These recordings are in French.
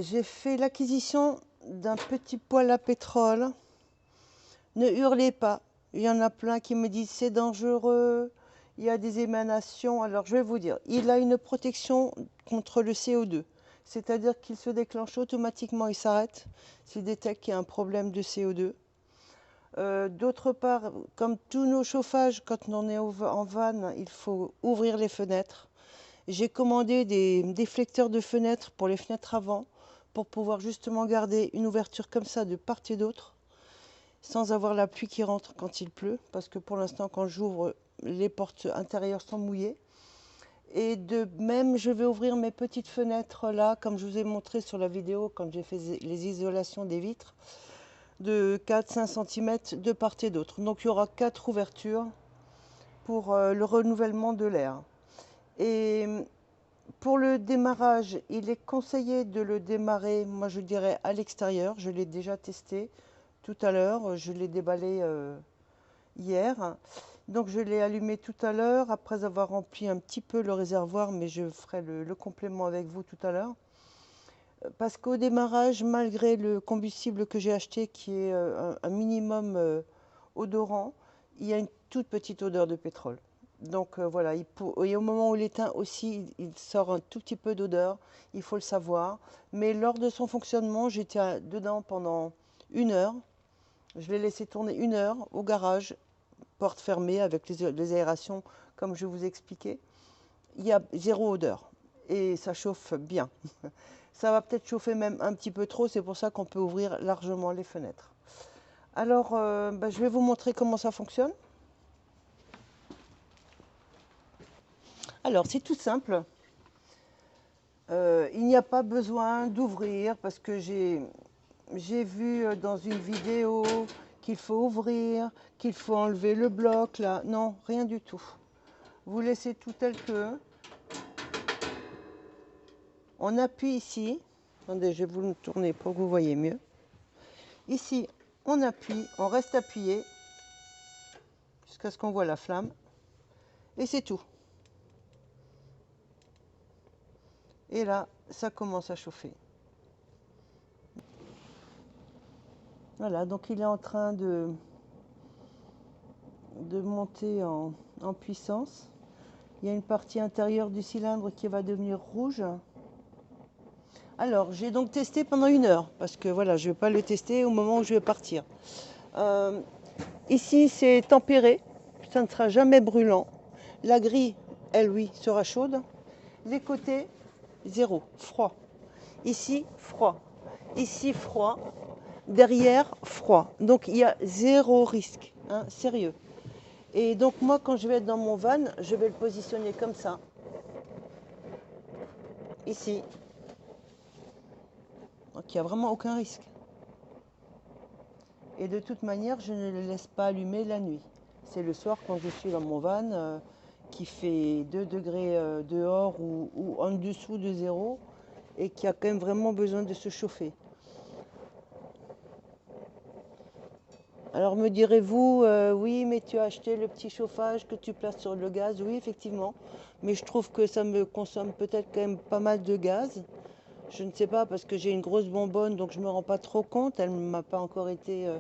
j'ai fait l'acquisition d'un petit poêle à pétrole. Ne hurlez pas, il y en a plein qui me disent c'est dangereux, il y a des émanations. Alors je vais vous dire, il a une protection contre le CO2, c'est-à-dire qu'il se déclenche automatiquement, il s'arrête s'il détecte qu'il y a un problème de CO2. D'autre part, comme tous nos chauffages, quand on est en van, il faut ouvrir les fenêtres. J'ai commandé des déflecteurs de fenêtres pour les fenêtres avant, pour pouvoir justement garder une ouverture comme ça de part et d'autre, sans avoir la pluie qui rentre quand il pleut, parce que pour l'instant, quand j'ouvre, les portes intérieures sont mouillées. Et de même, je vais ouvrir mes petites fenêtres là, comme je vous ai montré sur la vidéo, quand j'ai fait les isolations des vitres, de 4-5 cm de part et d'autre. Donc il y aura 4 ouvertures pour le renouvellement de l'air. Et pour le démarrage, il est conseillé de le démarrer, moi je dirais à l'extérieur. Je l'ai déjà testé tout à l'heure, je l'ai déballé hier. Donc je l'ai allumé tout à l'heure après avoir rempli un petit peu le réservoir, mais je ferai le complément avec vous tout à l'heure. Parce qu'au démarrage, malgré le combustible que j'ai acheté, qui est un minimum odorant, il y a une toute petite odeur de pétrole. Donc voilà, et au moment où il éteint aussi, il sort un tout petit peu d'odeur, il faut le savoir. Mais lors de son fonctionnement, j'étais dedans pendant 1 heure. Je l'ai laissé tourner 1 heure au garage, porte fermée avec les aérations, comme je vous expliquais. Il y a 0 odeur et ça chauffe bien. Ça va peut-être chauffer même un petit peu trop, c'est pour ça qu'on peut ouvrir largement les fenêtres. Alors, je vais vous montrer comment ça fonctionne. Alors, c'est tout simple. Il n'y a pas besoin d'ouvrir parce que j'ai vu dans une vidéo qu'il faut ouvrir, qu'il faut enlever le bloc là. Non, rien du tout. Vous laissez tout tel que. On appuie ici. Attendez, je vais vous le tourner pour que vous voyez mieux. Ici, on appuie, on reste appuyé jusqu'à ce qu'on voit la flamme. Et c'est tout. Et là, ça commence à chauffer. Voilà, donc il est en train de monter en puissance. Il y a une partie intérieure du cylindre qui va devenir rouge. Alors, j'ai donc testé pendant 1 heure, parce que voilà, je ne vais pas le tester au moment où je vais partir. Ici, c'est tempéré, ça ne sera jamais brûlant. La grille, elle, oui, sera chaude. Les côtés, 0, froid. Ici, froid. Ici, froid. Derrière, froid. Donc, il y a 0 risque, hein, sérieux. Et donc, moi, quand je vais être dans mon van, je vais le positionner comme ça. Ici. Donc, il n'y a vraiment aucun risque. Et de toute manière, je ne le laisse pas allumer la nuit. C'est le soir, quand je suis dans mon van, qui fait 2 degrés dehors ou en dessous de 0, et qui a quand même vraiment besoin de se chauffer. Alors me direz-vous, oui, mais tu as acheté le petit chauffage que tu places sur le gaz. Oui, effectivement, mais je trouve que ça me consomme peut-être quand même pas mal de gaz. Je ne sais pas, parce que j'ai une grosse bonbonne, donc je ne me rends pas trop compte. Il ne m'a pas encore été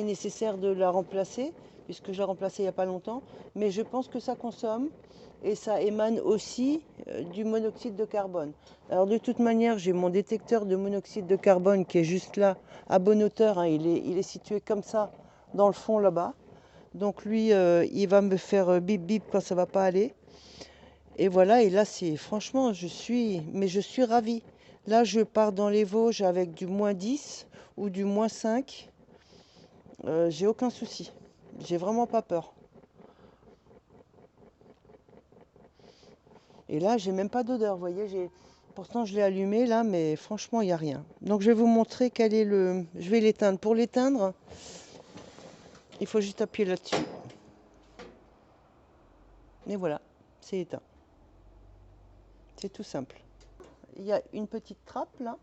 nécessaire de la remplacer, puisque je l'ai remplacée il n'y a pas longtemps. Mais je pense que ça consomme, et ça émane aussi du monoxyde de carbone. Alors de toute manière, j'ai mon détecteur de monoxyde de carbone qui est juste là, à bonne hauteur, hein. Il est situé comme ça, dans le fond là-bas. Donc lui, il va me faire bip bip quand ça ne va pas aller. Et voilà, et là, c'est franchement, je suis ravie. Là, je pars dans les Vosges avec du -10 ou du -5. J'ai aucun souci. J'ai vraiment pas peur. Et là, j'ai même pas d'odeur, vous voyez. Pourtant, je l'ai allumé là, mais franchement, il n'y a rien. Donc, je vais vous montrer quel est le. Je vais l'éteindre. Pour l'éteindre, il faut juste appuyer là-dessus. Et voilà, c'est éteint. C'est tout simple. Il y a une petite trappe là.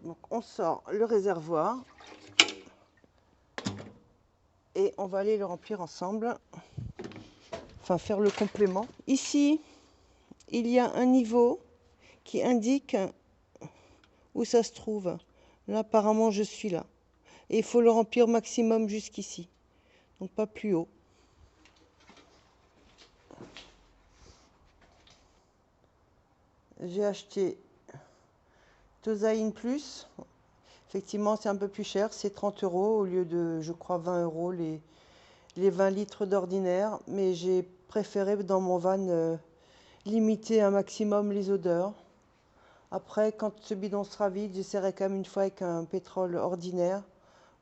Donc, on sort le réservoir. Et on va aller le remplir ensemble. Enfin, faire le complément. Ici, il y a un niveau qui indique où ça se trouve. Là, apparemment, je suis là. Et il faut le remplir au maximum jusqu'ici. Donc pas plus haut. J'ai acheté Tosaïne Plus. Effectivement, c'est un peu plus cher. C'est 30 € au lieu de, je crois, 20 € les 20 litres d'ordinaire. Mais j'ai préféré dans mon van limiter un maximum les odeurs. Après, quand ce bidon sera vide, j'essaierai quand même une fois avec un pétrole ordinaire,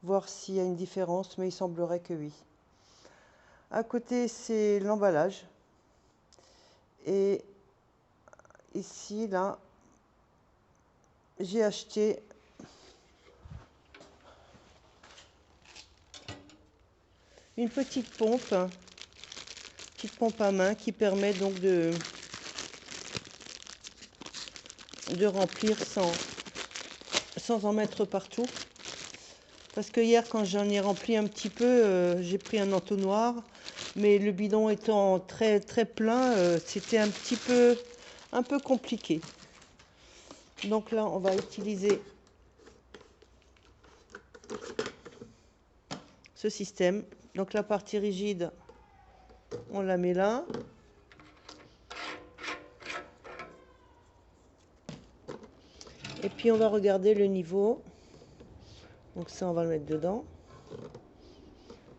voir s'il y a une différence, mais il semblerait que oui. À côté, c'est l'emballage. Et ici, là, j'ai acheté une petite pompe à main qui permet donc de remplir sans en mettre partout. Parce que hier, quand j'en ai rempli un petit peu, j'ai pris un entonnoir, mais le bidon étant très très plein, c'était un peu compliqué. Donc là, on va utiliser ce système. Donc la partie rigide, on la met là. Et puis on va regarder le niveau. Donc ça, on va le mettre dedans.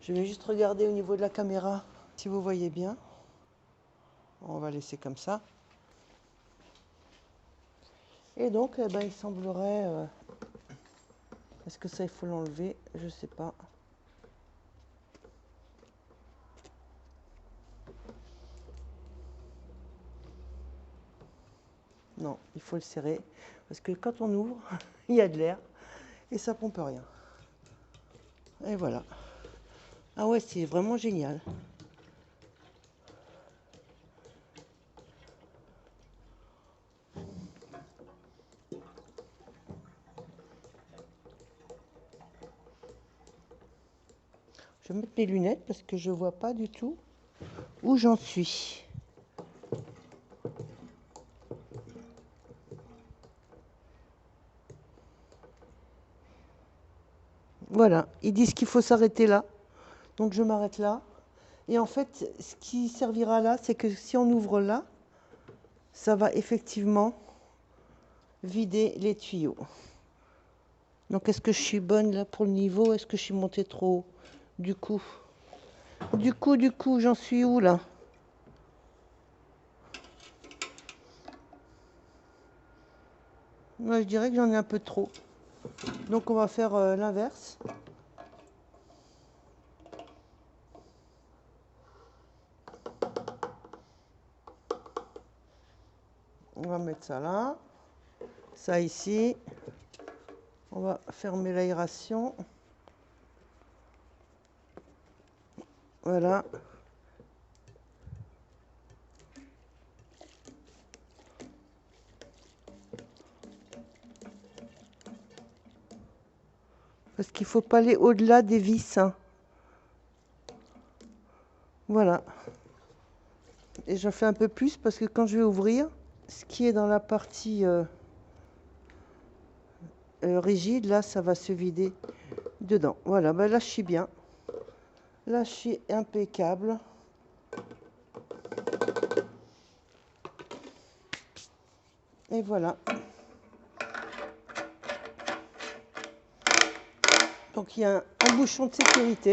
Je vais juste regarder au niveau de la caméra si vous voyez bien. On va laisser comme ça. Et donc, eh ben, il semblerait... est-ce que ça, il faut l'enlever? Je ne sais pas. Non, il faut le serrer. Parce que quand on ouvre, il y a de l'air. Et ça pompe rien. Et voilà. Ah ouais, c'est vraiment génial. Je vais mettre mes lunettes parce que je ne vois pas du tout où j'en suis. Voilà, ils disent qu'il faut s'arrêter là. Donc je m'arrête là. Et en fait, ce qui servira là, c'est que si on ouvre là, ça va effectivement vider les tuyaux. Donc est-ce que je suis bonne là pour le niveau? Est-ce que je suis montée trop haut? Du coup, j'en suis où là? Moi, je dirais que j'en ai un peu trop. Donc on va faire l'inverse. On va mettre ça là. Ça ici. On va fermer l'aération. Voilà. Parce qu'il ne faut pas aller au-delà des vis. Hein. Voilà. Et j'en fais un peu plus parce que quand je vais ouvrir, ce qui est dans la partie rigide, là, ça va se vider dedans. Voilà, ben là, je suis bien. Là, je suis impeccable. Et voilà. Donc, il y a un bouchon de sécurité.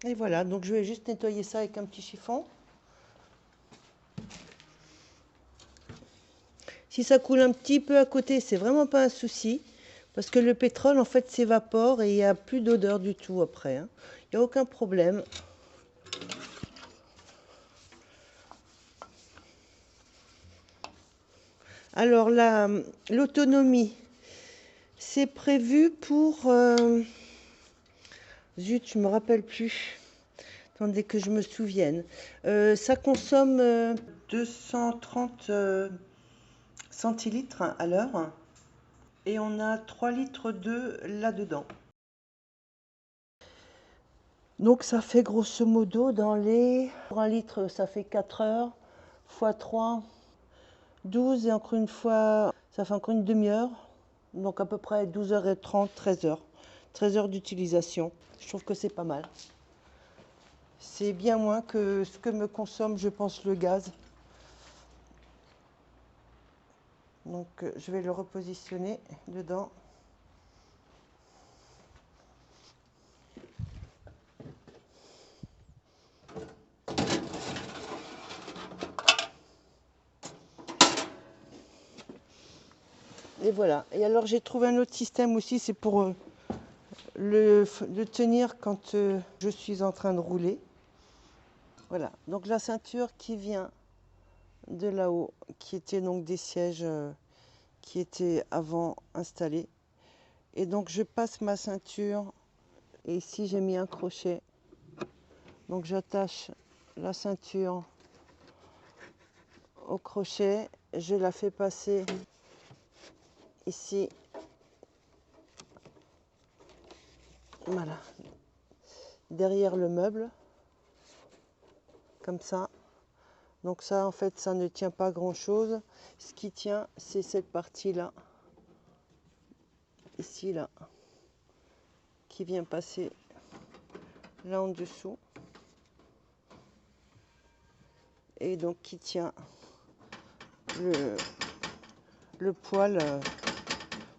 Et voilà, donc je vais juste nettoyer ça avec un petit chiffon. Si ça coule un petit peu à côté, c'est vraiment pas un souci. Parce que le pétrole, en fait, s'évapore et il n'y a plus d'odeur du tout après. Hein. Il n'y a aucun problème. Alors, l'autonomie, c'est prévu pour... zut, je ne me rappelle plus. Attendez que je me souvienne. Ça consomme 230 centilitres à l'heure. Et on a 3 litres d'eau là-dedans. Donc ça fait grosso modo dans les... Pour 1 litre, ça fait 4 heures, x 3, 12, et encore une fois, ça fait encore une demi-heure. Donc à peu près 12h30, 13h. 13 heures d'utilisation. Je trouve que c'est pas mal. C'est bien moins que ce que me consomme, je pense, le gaz. Donc je vais le repositionner dedans. Et voilà. Et alors j'ai trouvé un autre système aussi, c'est pour le tenir quand je suis en train de rouler. Voilà. Donc la ceinture qui vient de là-haut, qui était donc des sièges qui étaient avant installés. Et donc je passe ma ceinture, et ici j'ai mis un crochet. Donc j'attache la ceinture au crochet, je la fais passer ici, voilà, derrière le meuble, comme ça. Donc ça, en fait, ça ne tient pas grand-chose. Ce qui tient, c'est cette partie-là, ici, là, qui vient passer là en dessous. Et donc qui tient le poil.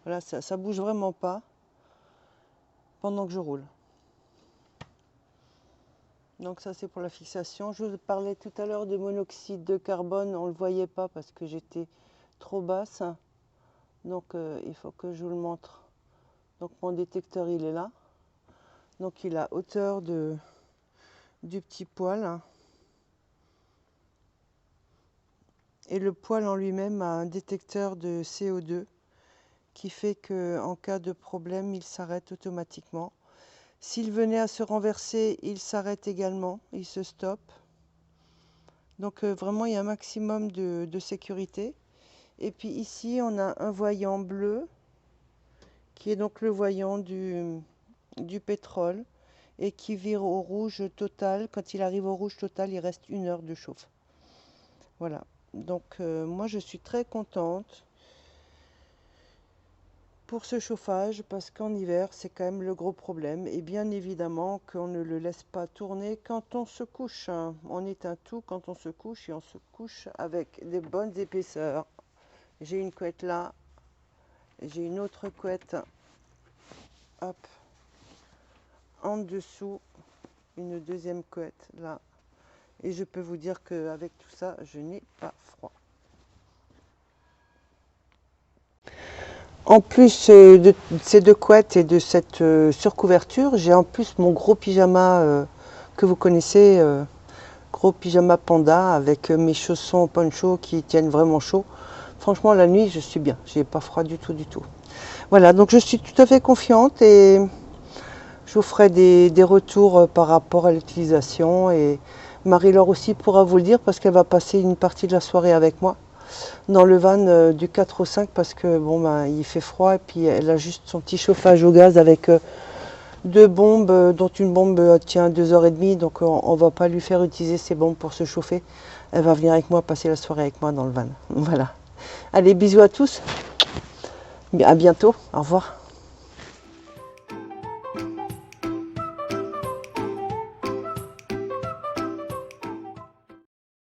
Voilà, ça bouge vraiment pas pendant que je roule. Donc ça, c'est pour la fixation. Je vous parlais tout à l'heure de monoxyde de carbone. On ne le voyait pas parce que j'étais trop basse. Donc il faut que je vous le montre. Donc mon détecteur, il est là. Donc il a hauteur du petit poil. Et le poil en lui-même a un détecteur de CO2 qui fait qu'en cas de problème, il s'arrête automatiquement. S'il venait à se renverser, il s'arrête également, il se stoppe. Donc vraiment, il y a un maximum de sécurité. Et puis ici, on a un voyant bleu, qui est donc le voyant du pétrole, et qui vire au rouge total. Quand il arrive au rouge total, il reste 1 heure de chauffe. Voilà. Donc moi, je suis très contente pour ce chauffage, parce qu'en hiver, c'est quand même le gros problème. Et bien évidemment qu'on ne le laisse pas tourner quand on se couche. On éteint tout quand on se couche, et on se couche avec des bonnes épaisseurs. J'ai une couette là, j'ai une autre couette, hop, en dessous, une deuxième couette là. Et je peux vous dire qu'avec tout ça, je n'ai pas froid. En plus de ces 2 couettes et de cette surcouverture, j'ai en plus mon gros pyjama que vous connaissez, gros pyjama panda avec mes chaussons poncho qui tiennent vraiment chaud. Franchement, la nuit, je suis bien, j'ai pas froid du tout, du tout. Voilà, donc je suis tout à fait confiante, et je vous ferai des retours par rapport à l'utilisation, et Marie-Laure aussi pourra vous le dire parce qu'elle va passer une partie de la soirée avec moi dans le van du 4 au 5, parce que bon, ben, il fait froid, et puis elle a juste son petit chauffage au gaz avec 2 bombes, dont une bombe tient 2h30, donc on ne va pas lui faire utiliser ces bombes pour se chauffer. Elle va venir avec moi, passer la soirée avec moi dans le van. Voilà. Allez, bisous à tous, à bientôt, au revoir.